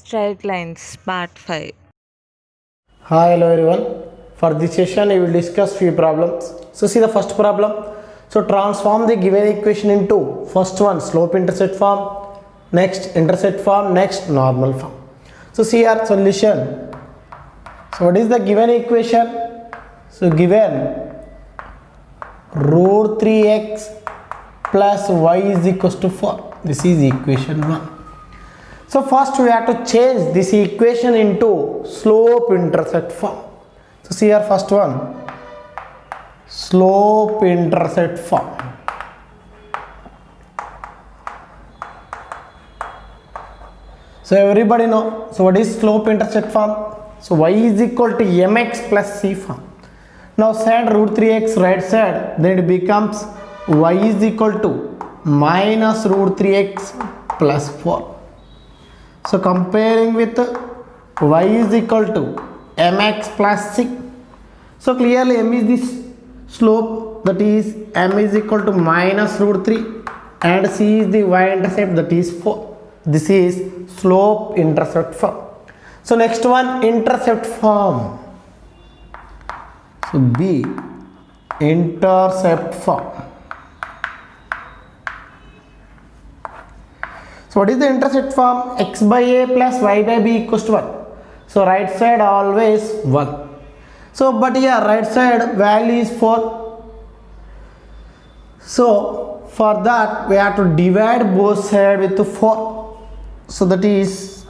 Straight lines, part 5. Hi, hello everyone. For this session, we will discuss few problems. So, see the first problem. So, transform the given equation into first one slope-intercept form, next intercept form, next normal form. So, see our solution. So, what is the given equation? So, given root 3x plus y is equals to 4. This is equation 1. So first we have to change this equation into slope intercept form. So see here first one, slope intercept form. So everybody know, so what is slope intercept form? So y is equal to mx plus c form. Now send root 3x right side, then it becomes y is equal to minus root 3x plus 4. So comparing with y is equal to mx plus c. So clearly m is this slope, that is m is equal to minus root 3 and c is the y-intercept, that is 4. This is slope intercept form. So next one, intercept form. So B, intercept form. So what is the intercept form? X by a plus y by b equals to 1. So right side always 1. So but here right side value is 4. So for that we have to divide both sides with 4. So that is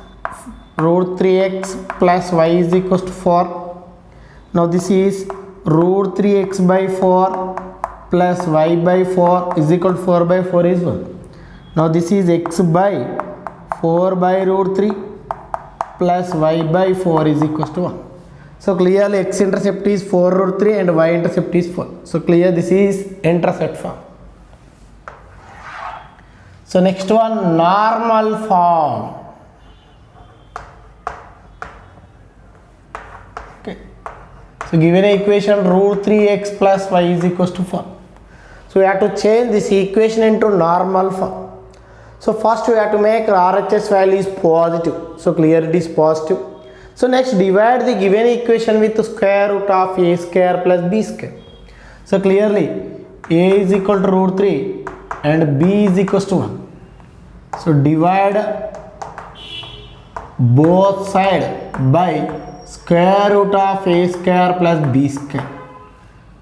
root 3x plus y is equals to 4. Now this is root 3x by 4 plus y by 4 is equal to 4 by 4 is 1. Now this is x by 4 by root 3 plus y by 4 is equals to 1. So clearly x intercept is 4 root 3 and y intercept is 4. So clear this is intercept form. So next one, normal form. Okay. So given equation root 3x plus y is equals to 4. So we have to change this equation into normal form. So first we have to make RHS value is positive. So clear it is positive. So next divide the given equation with the square root of a square plus b square. So clearly a is equal to root 3 and b is equals to 1. So divide both sides by square root of a square plus b square.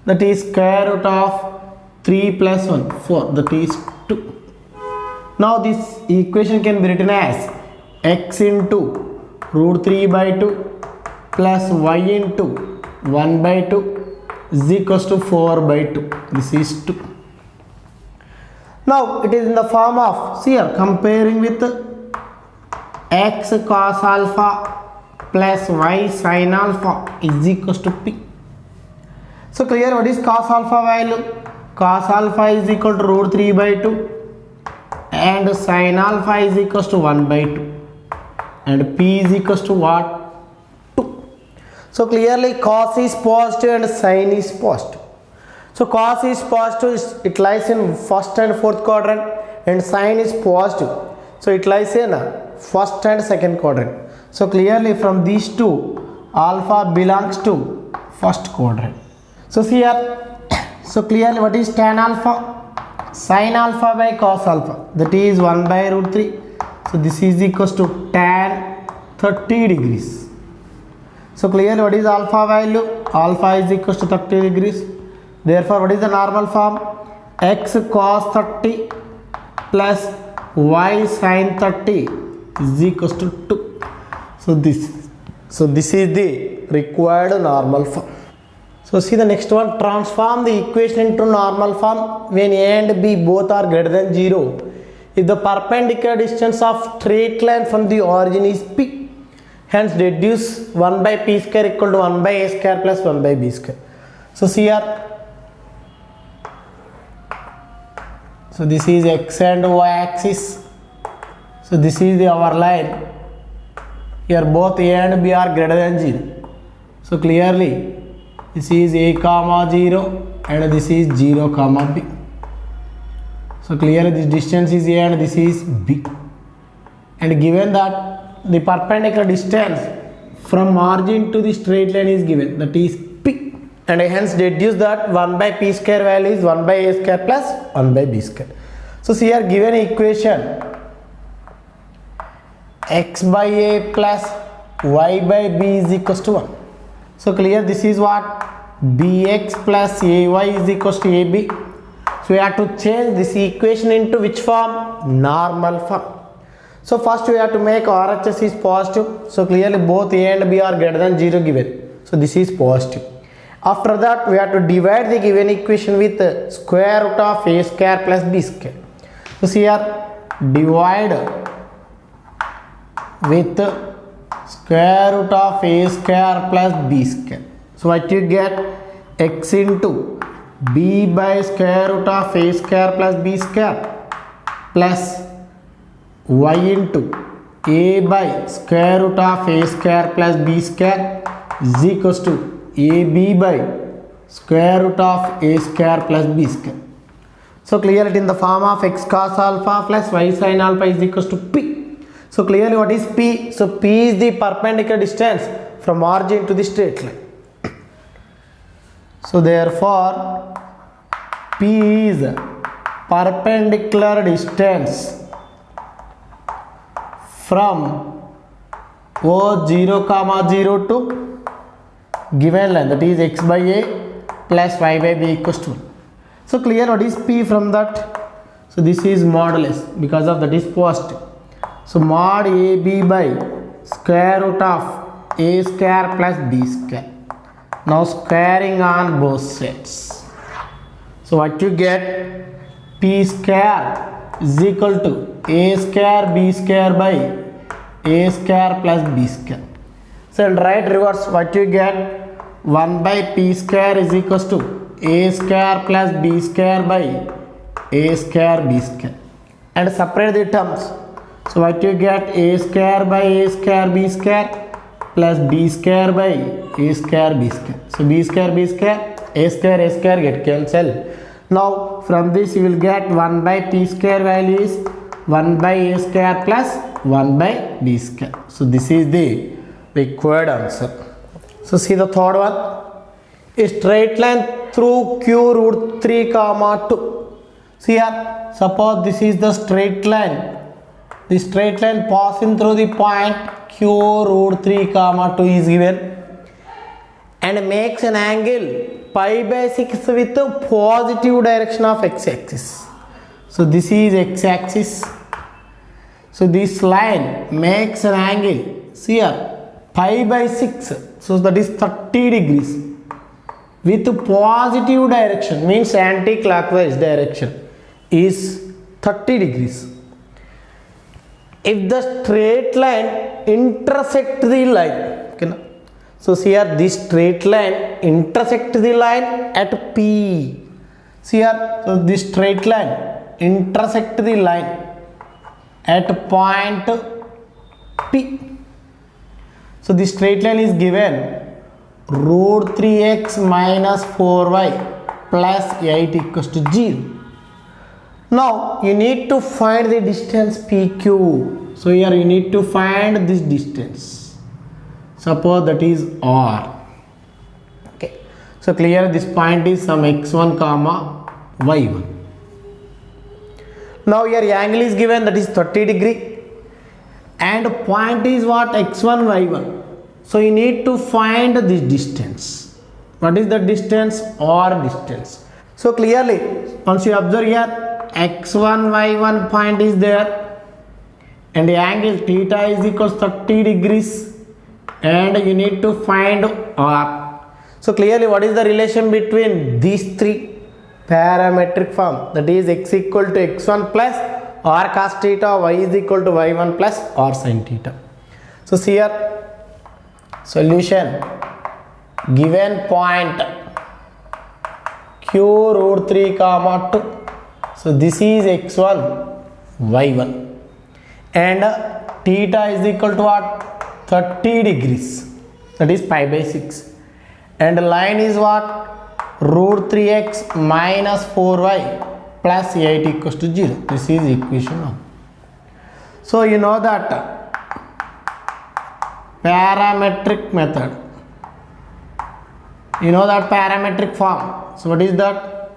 That is square root of 3 plus 1, 4. That is 2. Now this equation can be written as x into root 3 by 2 plus y into 1 by 2 is equals to 4 by 2. This is 2. Now it is in the form of, see here, comparing with x cos alpha plus y sin alpha is equals to p. So clear what is cos alpha value? Cos alpha is equal to root 3 by 2 and sin alpha is equals to 1 by 2 and p is equals to what? 2. So clearly cos is positive and sin is positive. So cos is positive, it lies in first and fourth quadrant, and sin is positive, so it lies in first and second quadrant. So clearly from these two, alpha belongs to first quadrant. So see here, so clearly what is tan alpha? Sin alpha by cos alpha, that is 1 by root 3. So this is equals to tan 30 degrees. So clearly what is alpha value? Alpha is equals to 30 degrees. Therefore what is the normal form? X cos 30 plus y sin 30 is equals to 2. So this is the required normal form. So see the next one, transform the equation into normal form when a and b both are greater than 0. If the perpendicular distance of straight line from the origin is p, hence deduce 1 by p square equal to 1 by a square plus 1 by b square. So see here, so this is x and y axis. So this is our line. Here both a and b are greater than 0. So clearly this is a comma 0 and this is 0 comma b. So clearly this distance is a and this is b. And given that the perpendicular distance from origin to the straight line is given, that is P, and hence deduce that 1 by P square value is 1 by A square plus 1 by B square. So here given equation x by A plus y by B is equals to 1. So clear, this is what bx plus ay is equals to ab. So we have to change this equation into which form? Normal form. So first we have to make RHS is positive. So clearly both A and B are greater than 0 given. So this is positive. After that we have to divide the given equation with square root of A square plus B square. So here divide with square root of A square plus B square. So what you get? X into B by square root of A square plus B square plus y into A by square root of A square plus B square is equals to AB by square root of A square plus B square. So clearly in the form of x cos alpha plus y sin alpha is equals to P. So clearly what is P? So P is the perpendicular distance from origin to the straight line. So therefore P is perpendicular distance from O0, 0 to given line, that is x by A plus y by B equals to 1. So clear what is P from that? So this is modulus, because of that is positive. So mod AB by square root of A square plus B square. Now squaring on both sides. So what you get? P square is equal to A square B square by A square plus B square. So in right reverse what you get? 1 by P square is equals to A square plus B square by A square B square. And separate the terms. So what you get? A square by A square B square plus B square by A square B square. So B square A square get cancelled. Now from this you will get 1 by P square value is 1 by A square plus 1 by B square. So this is the required answer. So see the third one. A straight line through Q root 3 comma 2. See here, suppose this is the straight line. The straight line passing through the point Q root 3 comma 2 is given and makes an angle pi by 6 with the positive direction of x-axis. So this is x-axis. So this line makes an angle, see here, pi by 6. So that is 30 degrees with positive direction, means anti-clockwise direction is 30 degrees. If the straight line intersect the line, okay, so here this straight line intersect the line at P. See here, so this straight line intersect the line at point P. So the straight line is given root 3x minus 4y plus 8 equals to 0. Now you need to find the distance PQ. So here you need to find this distance. Suppose that is R. Okay. So clear this point is some x1 comma y1. Now here angle is given, that is 30 degree and point is what? x1 y1. So you need to find this distance. What is the distance? R distance. So clearly once you observe here, x1 y1 point is there and the angle theta is equals 30 degrees and you need to find R. So clearly what is the relation between these three? Parametric form, that is x equal to x1 plus R cos theta, y is equal to y1 plus R sin theta. So see here, solution, given point Q root 3 comma 2. So this is x1 y1 and theta is equal to what? 30 degrees, that is pi by 6 and line is what? Root 3x minus 4y plus 8 equals to 0. This is equation 1. So you know that parametric method. You know that parametric form. So what is that?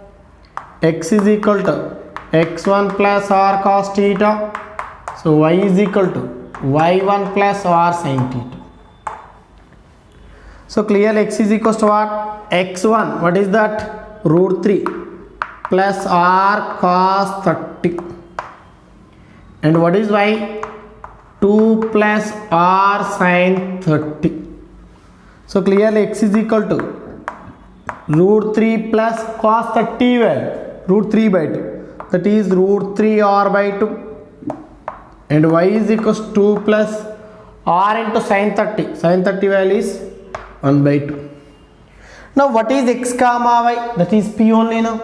X is equal to x1 plus r cos theta. So y is equal to y1 plus r sin theta. So clearly x is equal to what? x1, what is that? Root 3 plus r cos 30. And what is y? 2 plus r sin 30. So clearly x is equal to root 3 plus cos 30 well, root 3 by 2. That is root 3 r by 2. And y is equal to 2 plus r into sin 30. Sin 30 value is 1 by 2. Now what is x comma y? That is p only now.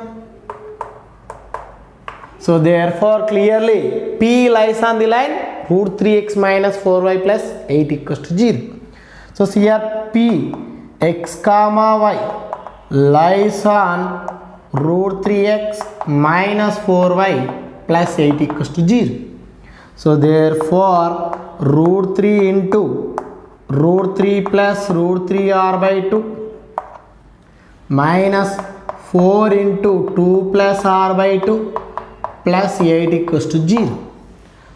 So therefore clearly p lies on the line root 3x minus 4y plus 8 equals to 0. So here p x comma y lies on root 3x minus 4y plus 8 equals to 0. So therefore root 3 into root 3 plus root 3r by 2 minus 4 into 2 plus r by 2 plus 8 equals to 0.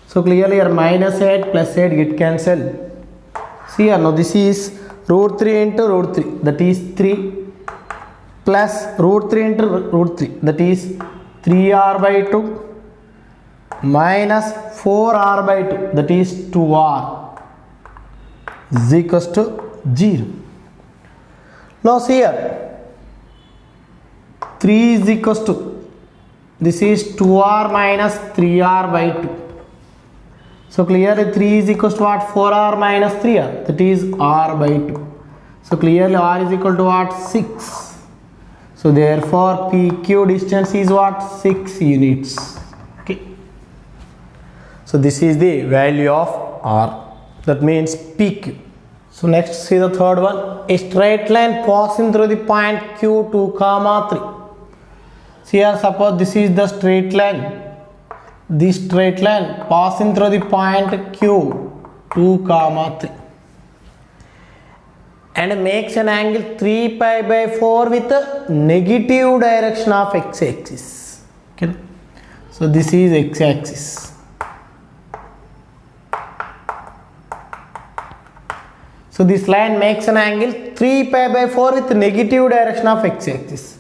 So clearly here minus 8 plus 8 get cancelled. See here now this is root 3 into root 3, that is 3 plus root 3 into root 3, that is 3r by 2 minus 4r by 2, that is 2r is equals to 0. Now see here 3 is equals to, this is 2r minus 3r by 2. So clearly 3 is equals to what? 4r minus 3r, that is r by 2. So clearly r is equal to what? 6. So therefore PQ distance is what? 6 units. Okay. So this is the value of r. That means PQ. So next see the third one. A straight line passing through the point Q2 comma 3. See here suppose this is the straight line. This straight line passing through the point Q2 comma 3 and makes an angle 3 pi by 4 with a negative direction of x-axis. Okay. So this is x-axis. So this line makes an angle 3 pi by 4 with negative direction of x-axis.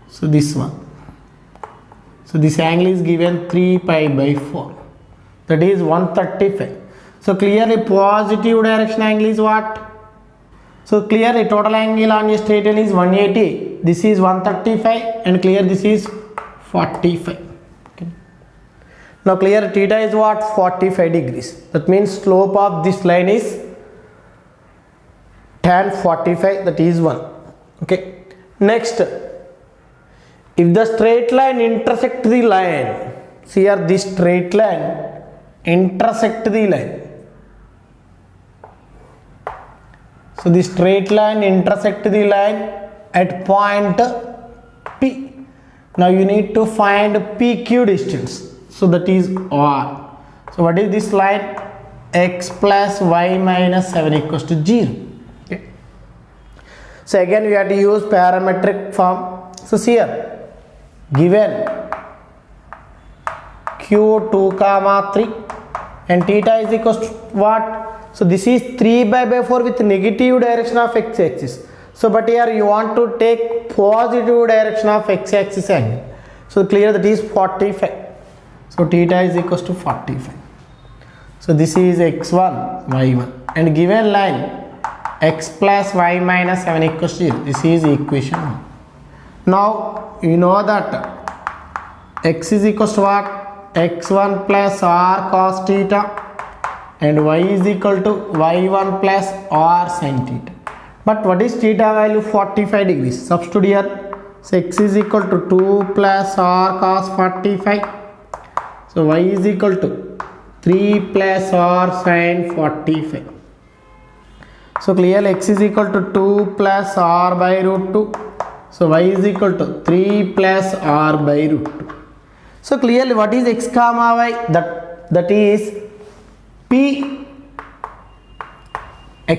So this one. So this angle is given 3 pi by 4. That is 135. So clearly positive direction angle is what? So clearly total angle on a straight line is 180. This is 135 and clear this is 45. Okay. Now clear theta is what? 45 degrees. That means slope of this line is tan 45, that is 1. Okay. Next, if the straight line intersect the line, see here this straight line intersect the line. So the straight line intersect the line at point P. Now you need to find PQ distance. So that is R. So what is this line? X plus y minus 7 equals to 0. Okay. So again we have to use parametric form. So see here, given Q2 comma 3 and theta is equals to what? So this is 3 by 4 with negative direction of x-axis. So but here you want to take positive direction of x-axis angle. So clear that is 45. So theta is equals to 45. So this is x1, y1 and given line x plus y minus 7 equals to 0. This is equation 1. Now you know that x is equals to what? x1 plus r cos theta and y is equal to y1 plus r sin theta. But what is theta value? 45 degrees. Substitute here. So x is equal to 2 plus r cos 45. So y is equal to 3 plus r sin 45. So clearly x is equal to 2 plus r by root 2. So y is equal to 3 plus r by root 2. So clearly what is x comma y? That is P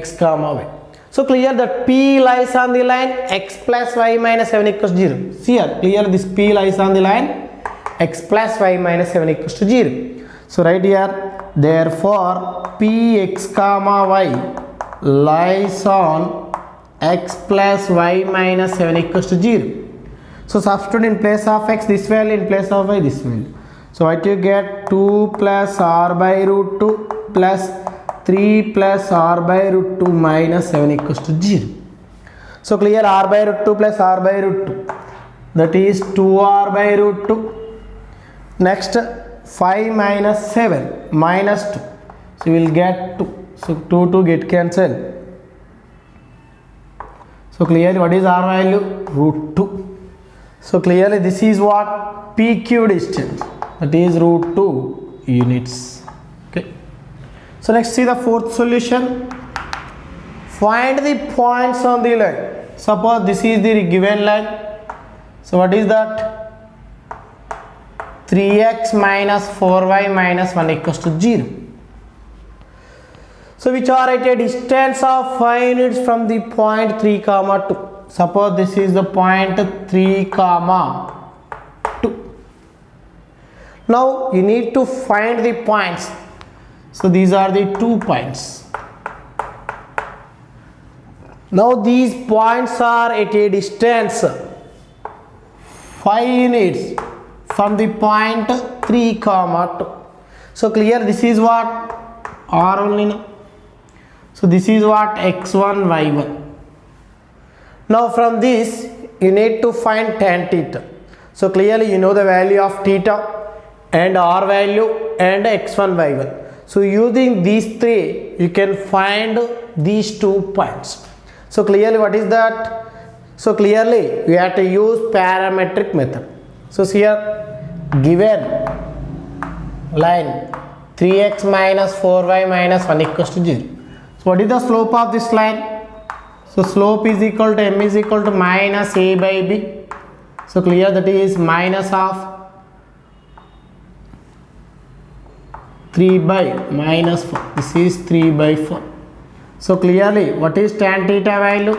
x comma y. So clear that P lies on the line x plus y minus 7 equals 0. See here, clear this P lies on the line x plus y minus 7 equals to 0. So right here, therefore P x comma y lies on x plus y minus 7 equals to 0. So substitute in place of x this value, in place of y this value. So what you get, 2 plus r by root 2 plus 3 plus r by root 2 minus 7 equals to 0. So clear, r by root 2 plus r by root 2, that is 2r by root 2. Next 5 minus 7 minus 2. So you will get 2. So 2 get cancelled. So clearly what is r value? Root 2. So clearly this is what? PQ distance, that is root 2 units. Okay. So next see the fourth solution. Find the points on the line. Suppose this is the given line. So what is that? 3x minus 4y minus 1 equals to 0. So which are at a distance of 5 units from the point 3 comma 2. Suppose this is the point 3 comma 2. Now you need to find the points. So these are the 2 points. Now these points are at a distance 5 units from the point 3 comma 2. So clear, this is what? R only now. So this is what? x1, y1. Now from this you need to find tan theta. So clearly you know the value of theta and r value and x1, y1. So using these three you can find these 2 points. So clearly what is that? So clearly we have to use parametric method. So here given line 3x minus 4y minus 1 equals to 0. So what is the slope of this line? So slope is equal to m is equal to minus a by b. So clear, that is minus of 3 by minus 4. This is 3 by 4. So clearly what is tan theta value?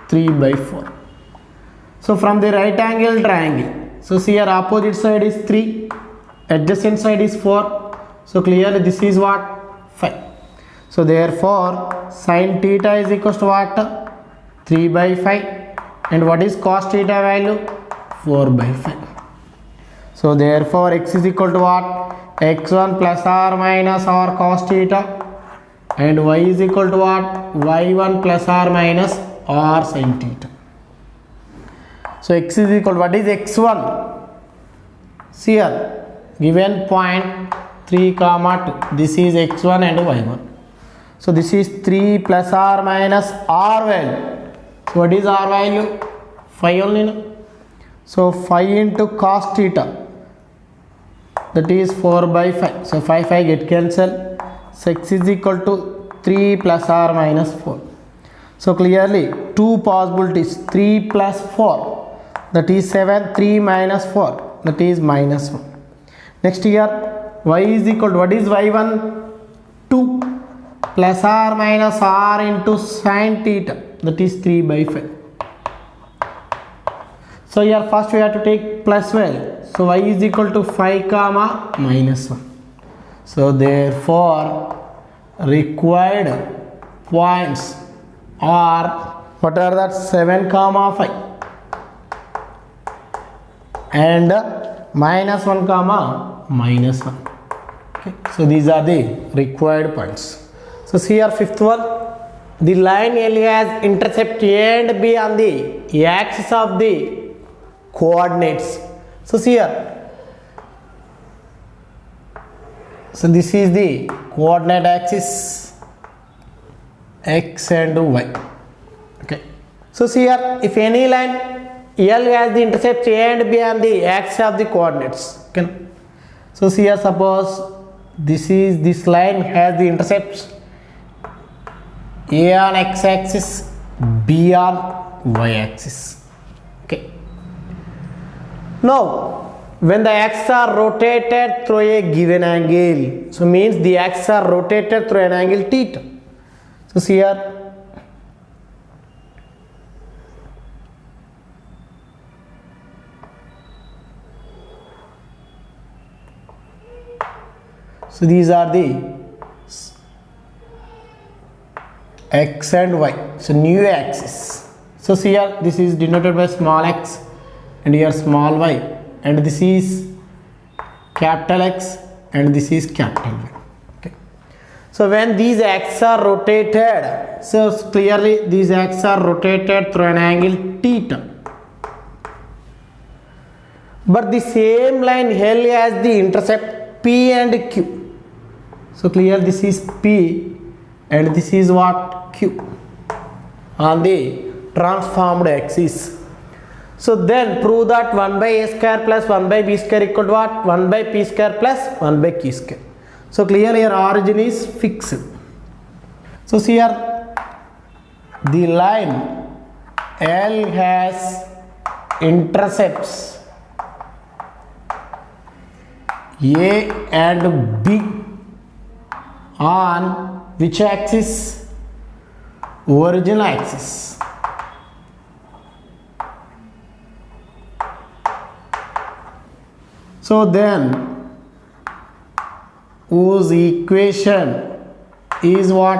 3 by 4. So from the right angle triangle, so see here opposite side is 3, adjacent side is 4. So clearly this is what? 5. So therefore sin theta is equal to what? 3 by 5. And what is cos theta value? 4 by 5. So therefore x is equal to what? x1 plus r minus r cos theta, and y is equal to what? y1 plus r minus r sin theta. So x is equal to what is x1? See here given point 3 comma 2. This is x1 and y1. So this is 3 plus r minus r value. So what is r value? 5 only. No? So 5 into cos theta, that is 4 by 5. So 5 get cancelled. So x is equal to 3 plus r minus 4. So clearly 2 possibilities, 3 plus 4, that is 7, 3 minus 4, that is minus 1. Next here y is equal to what is y1? 2 plus r minus r into sin theta, that is 3 by 5. So here first we have to take plus value. So y is equal to 5 comma minus 1. So therefore required points are, what are that? 7 comma 5 and minus 1 comma minus 1. Okay. So these are the required points. So see here fifth one. The line L has intercept A and B on the axis of the coordinates. So see here. So this is the coordinate axis x and y. Okay. So see here, if any line L has the intercept A and B on the axis of the coordinates. Okay. So see here, suppose this line has the intercepts A on x axis, B on y axis. Okay. Now when the axes are rotated through a given angle, so means the axes are rotated through an angle theta. So see here, so these are the x and y, so new axis. So see here, this is denoted by small x and here small y, and this is capital X and this is capital Y. Okay. So when these axes are rotated, so clearly these axes are rotated through an angle theta, but the same line L has the intercept P and Q. So clear, this is P and this is what, Q, on the transformed axis. So then prove that 1 by a square plus 1 by b square equal to what? 1 by p square plus 1 by q square. So clearly your origin is fixed. So see here, the line L has intercepts A and B on which axis? Original axis. So then whose equation is what?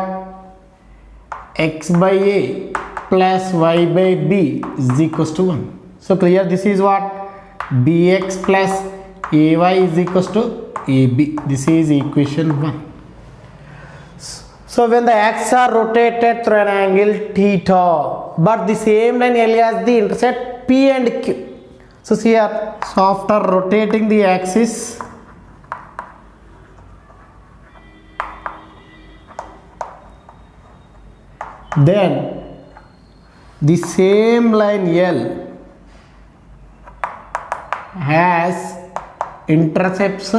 X by A plus y by B is equals to 1. So clear, this is what? Bx plus ay is equals to ab. This is equation 1. So when the axes are rotated through an angle theta, but the same line L has the intercept P and Q. So see here, so after rotating the axis, then the same line L has intercepts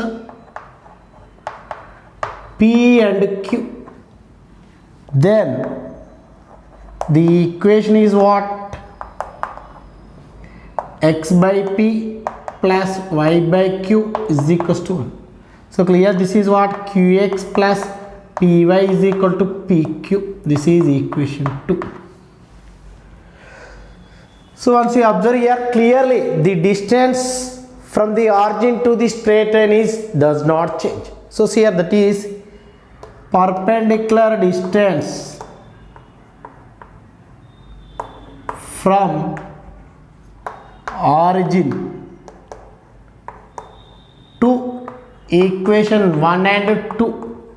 P and Q. Then the equation is what? X by P plus y by Q is equals to 1. So clear, this is what? Qx plus Py is equal to Pq. This is equation 2. So once you observe here, clearly the distance from the origin to the straight line does not change. So see here, that is perpendicular distance from origin to equation 1 and 2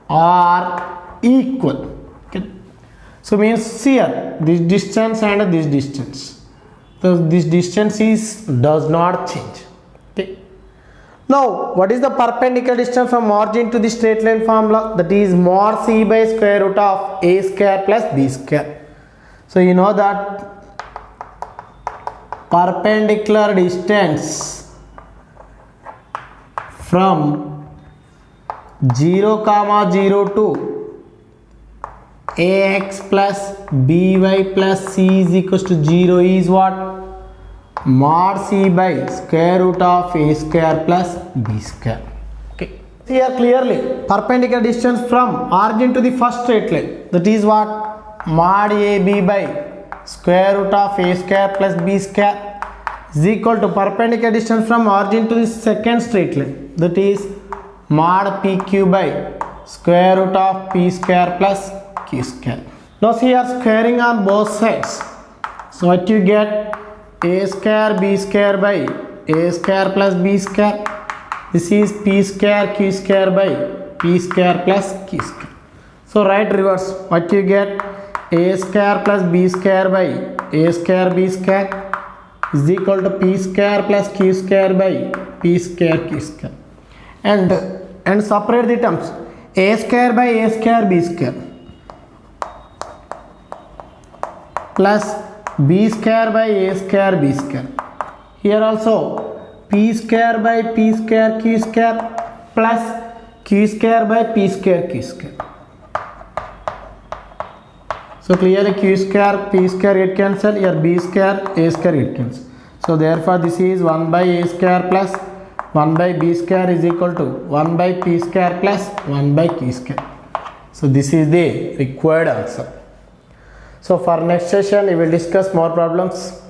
are equal. Okay. So means here this distance and this distance. So this distance does not change. Okay. Now what is the perpendicular distance from origin to the straight line formula? That is mod c by square root of a square plus b square. So you know that perpendicular distance from 0, 0 to ax plus by plus c is equals to 0 is what? Mod c by square root of a square plus b square. Okay. Here clearly perpendicular distance from origin to the first straight line, that is what? Mod ab by square root of a square plus b square is equal to perpendicular distance from origin to the second straight line, that is mod pq by square root of p square plus q square. Now see here, squaring on both sides. So what you get? A square b square by a square plus b square. This is p square q square by p square plus q square. So write reverse. What you get? A square plus b square by a square b square is equal to p square plus q square by p square q square. And separate the terms. A square by a square b square plus b square by a square b square. Here also p square by p square q square plus q square by p square q square. So clearly q square p square it cancel, here b square a square it cancel. So therefore this is 1 by a square plus 1 by b square is equal to 1 by p square plus 1 by q square. So this is the required answer. So for next session we will discuss more problems.